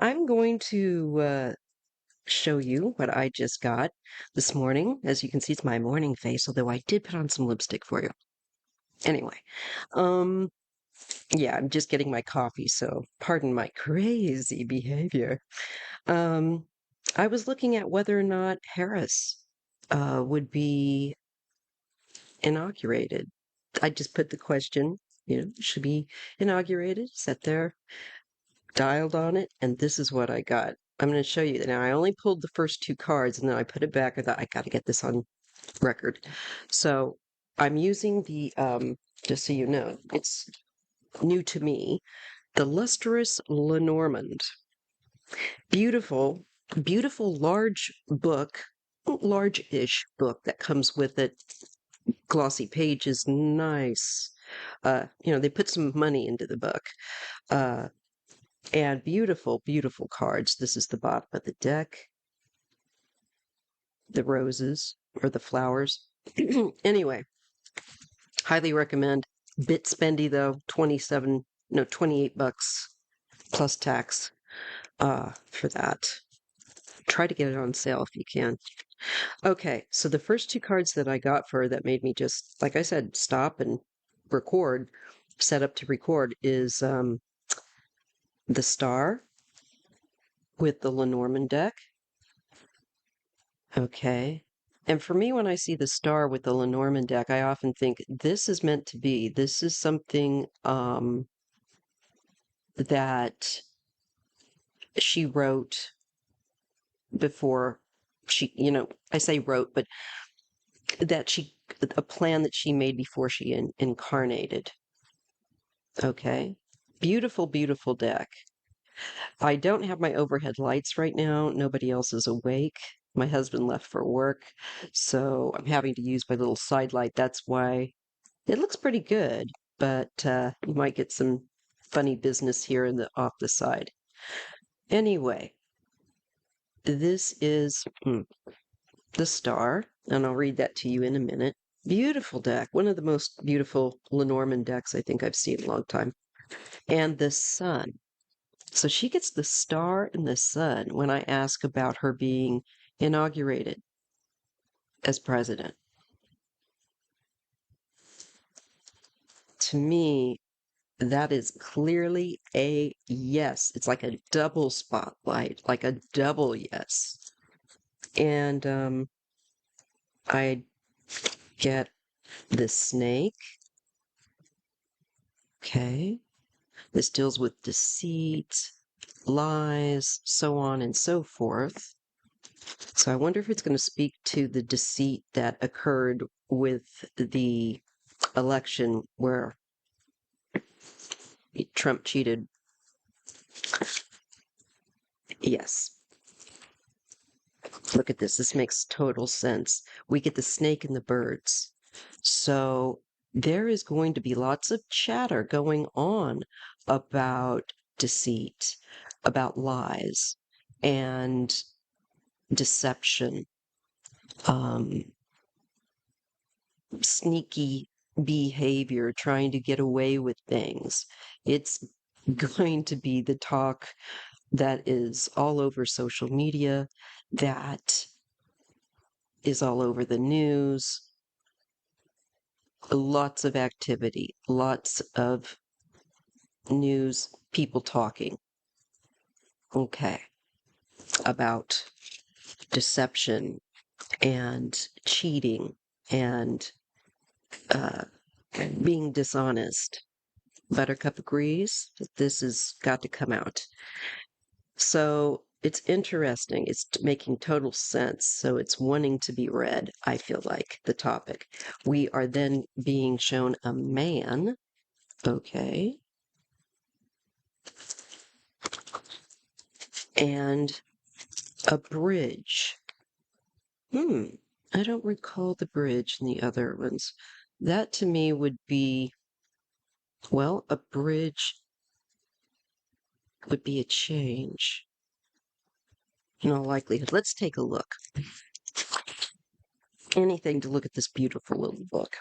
I'm going to show you what I just got this morning. As you can see, it's my morning face, although I did put on some lipstick for you. Anyway, um, yeah, I'm just getting my coffee, so pardon my crazy behavior. Um, I was looking at whether or not Harris would be inaugurated. I just put the question, should be inaugurated, sat there, dialed on it, and this is what I got. I'm going to show you. Now, I only pulled the first two cards and then I put it back. I thought I got to get this on record. So I'm using just so you know, it's new to me, the Lustrous Lenormand. Beautiful, beautiful large book, large-ish book that comes with it. Glossy pages, nice. They put some money into the book. Uh, and beautiful, beautiful cards. This is the bottom of the deck. The roses or the flowers. Anyway, highly recommend. Bit spendy though, 28 bucks plus tax for that. Try to get it on sale if you can. Okay, so the first two cards that I got for her that made me just, like I said, stop and record, set up to record, is the Star with the Lenormand deck. Okay. And for me, when I see the Star with the Lenormand deck, I often think this is meant to be. This is something that she wrote before I say wrote, but a plan that she made before she incarnated. Okay. Beautiful, beautiful deck. I don't have my overhead lights right now. Nobody else is awake. My husband left for work, so I'm having to use my little side light. That's why it looks pretty good, but you might get some funny business here off the side. Anyway, this is the Star, and I'll read that to you in a minute. Beautiful deck, one of the most beautiful Lenormand decks I think I've seen in a long time. And the Sun. So she gets the Star and the Sun when I ask about her being inaugurated as president. To me, that is clearly a yes. It's like a double spotlight, like a double yes. And I get the snake. Okay. This deals with deceit, lies, so on and so forth. So I wonder if it's going to speak to the deceit that occurred with the election where Trump cheated. Yes. Look at this. This makes total sense. We get the snake and the birds. So there is going to be lots of chatter going on about deceit, about lies, and deception, sneaky behavior, trying to get away with things. It's going to be the talk that is all over social media, that is all over the news. Lots of activity, lots of news, people talking. Okay. About deception and cheating and being dishonest. Buttercup agrees that this has got to come out. So it's interesting. It's making total sense. So it's wanting to be read, I feel like, the topic. We are then being shown a man. Okay. And a bridge. I don't recall the bridge in the other ones. That to me would be, well, a bridge would be a change. In all likelihood. Let's take a look. Anything to look at this beautiful little book.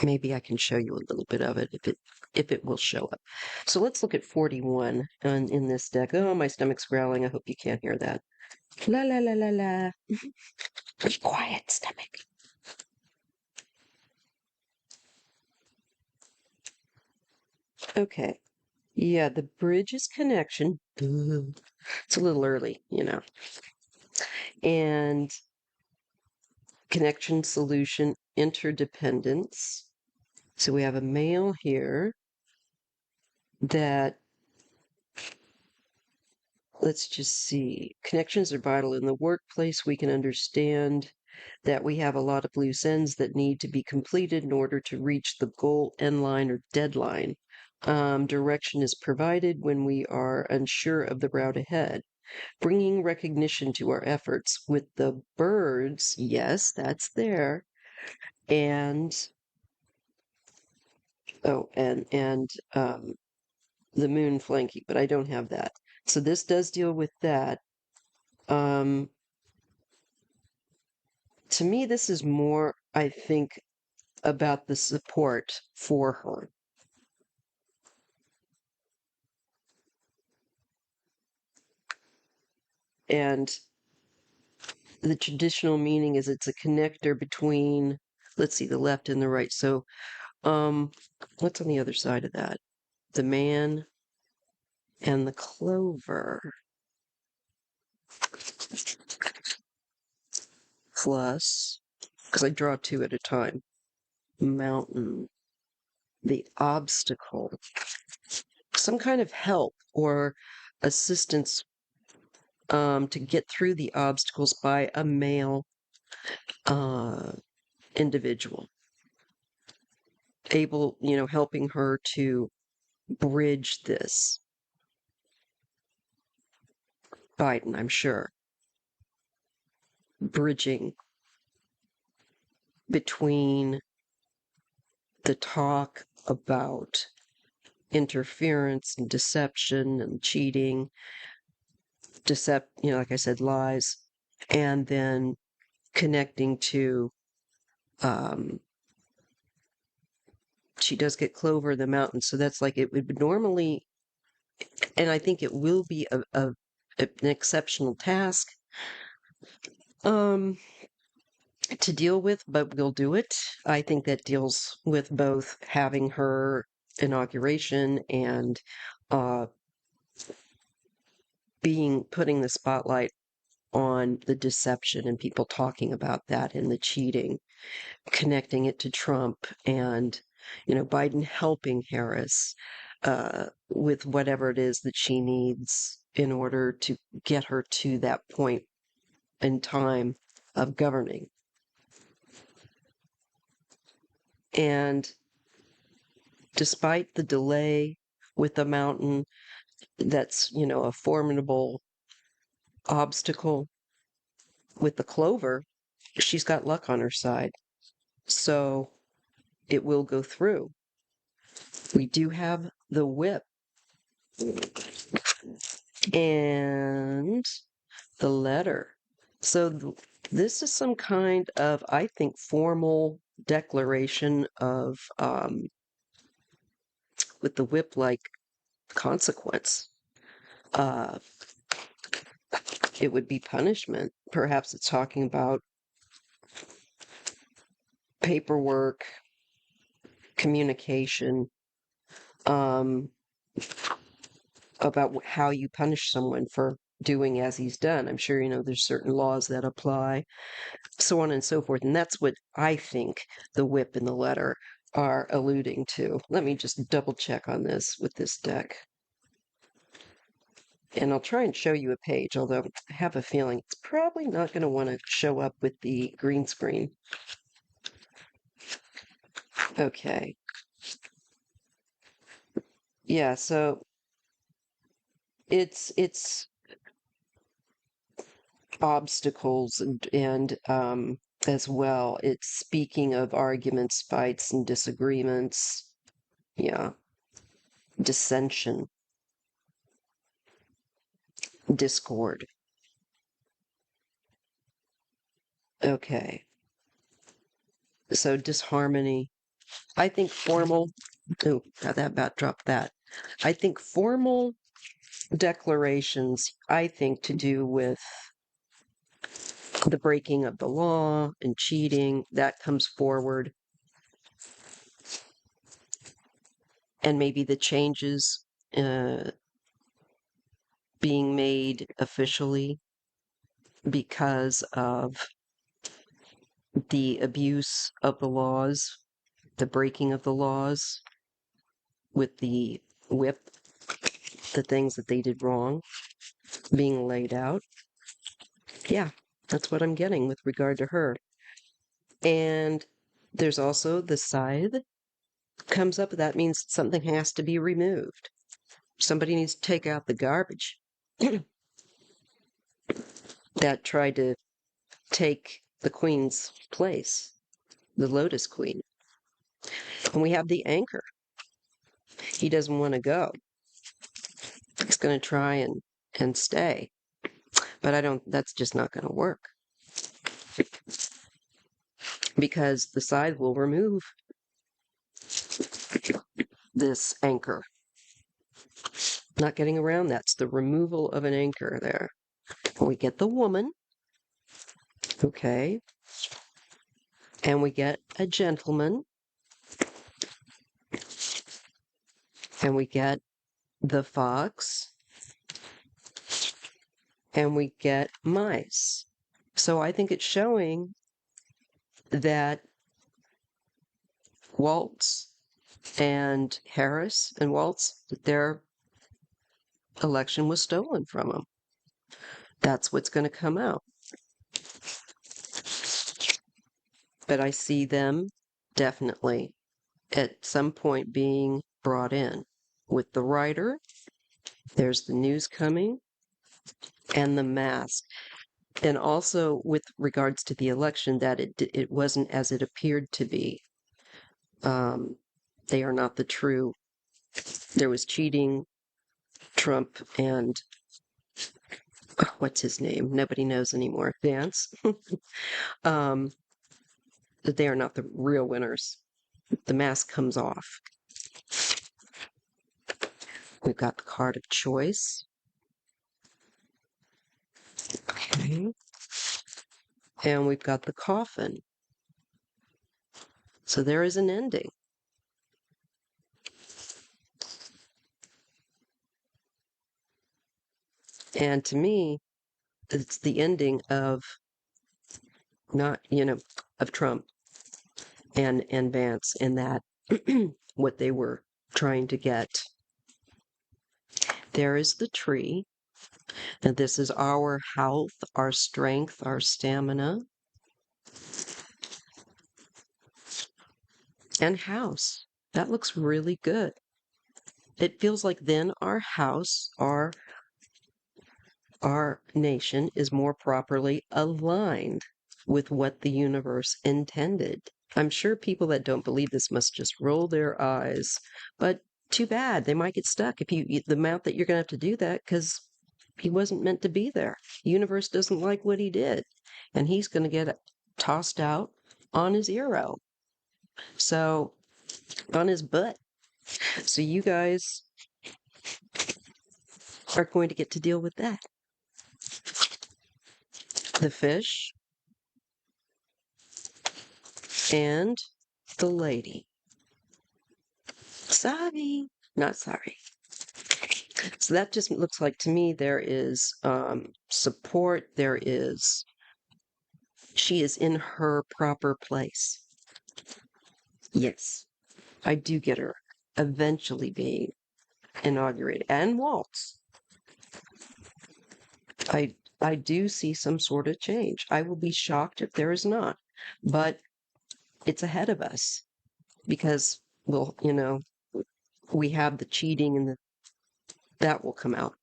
Maybe I can show you a little bit of it if it will show up. So let's look at 41 in this deck. Oh, my stomach's growling. I hope you can't hear that. La la la la la. Be quiet, stomach. Okay. Yeah, the bridge is connection. It's a little early, And connection, solution, interdependence. So we have a male here that, let's just see, connections are vital in the workplace. We can understand that we have a lot of loose ends that need to be completed in order to reach the goal, end line, or deadline. Direction is provided when we are unsure of the route ahead. Bringing recognition to our efforts with the birds, yes, that's there. And the moon flanking, but I don't have that. So this does deal with that. To me, this is more, I think, about the support for her. And the traditional meaning is it's a connector between, let's see, the left and the right. So, what's on the other side of that? The man and the clover. Plus, because I draw two at a time, mountain, the obstacle, some kind of help or assistance to get through the obstacles by a male individual, able, helping her to bridge this. Biden, I'm sure, bridging between the talk about interference and deception and cheating, like I said, lies, and then connecting to, she does get clover in the mountains, so that's like it would normally, and I think it will be an exceptional task to deal with, but we'll do it. I think that deals with both having her inauguration and putting the spotlight on the deception and people talking about that and the cheating, connecting it to Trump and, Biden helping Harris with whatever it is that she needs in order to get her to that point in time of governing. And despite the delay with the mountain, that's, a formidable obstacle. With the clover, she's got luck on her side. So it will go through. We do have the whip and the letter. So this is some kind of, I think, formal declaration of, with the whip-like consequence. It would be punishment. Perhaps it's talking about paperwork, communication, about how you punish someone for doing as he's done. I'm sure there's certain laws that apply, so on and so forth. And that's what I think the whip and the letter are alluding to. Let me just double check on this with this deck. And I'll try and show you a page, although I have a feeling it's probably not going to want to show up with the green screen. Okay. Yeah, so it's obstacles and as well. It's speaking of arguments, fights, and disagreements. Yeah. Dissension. Discord. Okay. So disharmony, I think formal, oh, that about dropped that. I think formal declarations, I think to do with the breaking of the law and cheating, that comes forward. And maybe the changes being made officially because of the abuse of the laws, the breaking of the laws with the whip, the things that they did wrong being laid out. Yeah, that's what I'm getting with regard to her. And there's also the scythe comes up. That means something has to be removed. Somebody needs to take out the garbage that tried to take the queen's place, the Lotus Queen. And we have the anchor. He doesn't want to go. He's going to try and stay. But that's just not going to work. Because the side will remove this anchor. Not getting around that's the removal of an anchor there. We get the woman. Okay. And we get a gentleman. And we get the fox. And we get mice. So I think it's showing that Waltz and Harris and Waltz, their election was stolen from them. That's what's going to come out. But I see them definitely at some point being brought in with the writer. There's the news coming and the mask. And also with regards to the election, that it wasn't as it appeared to be. They are not the true. There was cheating, Trump and what's his name? Nobody knows anymore. Vance. They are not the real winners. The mask comes off. We've got the card of choice. Okay. And we've got the coffin. So there is an ending. And to me, it's the ending of of Trump and Vance, and that what they were trying to get. There is the tree. And this is our health, our strength, our stamina. And house. That looks really good. It feels like then our house, our nation is more properly aligned with what the universe intended. I'm sure people that don't believe this must just roll their eyes, but too bad. They might get stuck if the amount that you're going to have to do that, because he wasn't meant to be there. The universe doesn't like what he did, and he's going to get tossed out on his eero. So, on his butt. So you guys are going to get to deal with that. The fish and the lady. Sorry, not sorry. So that just looks like to me there is support. She is in her proper place. Yes, I do get her eventually being inaugurated. And Waltz. I do see some sort of change. I will be shocked if there is not. But it's ahead of us because we have the cheating and that will come out.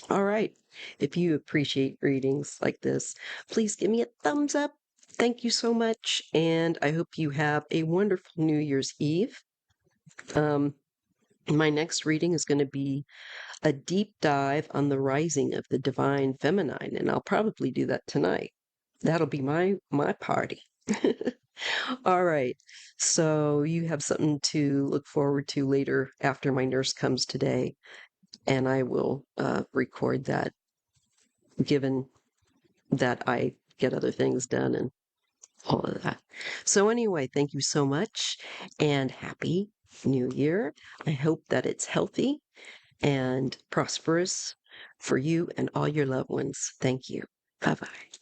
All right. If you appreciate readings like this, please give me a thumbs up. Thank you so much. And I hope you have a wonderful New Year's Eve. My next reading is going to be a deep dive on the rising of the divine feminine, and I'll probably do that tonight. That'll be my party. All right. So you have something to look forward to later after my nurse comes today, and I will record that, given that I get other things done and all of that. So anyway, thank you so much, and happy New Year. I hope that it's healthy and prosperous for you and all your loved ones. Thank you. Bye bye.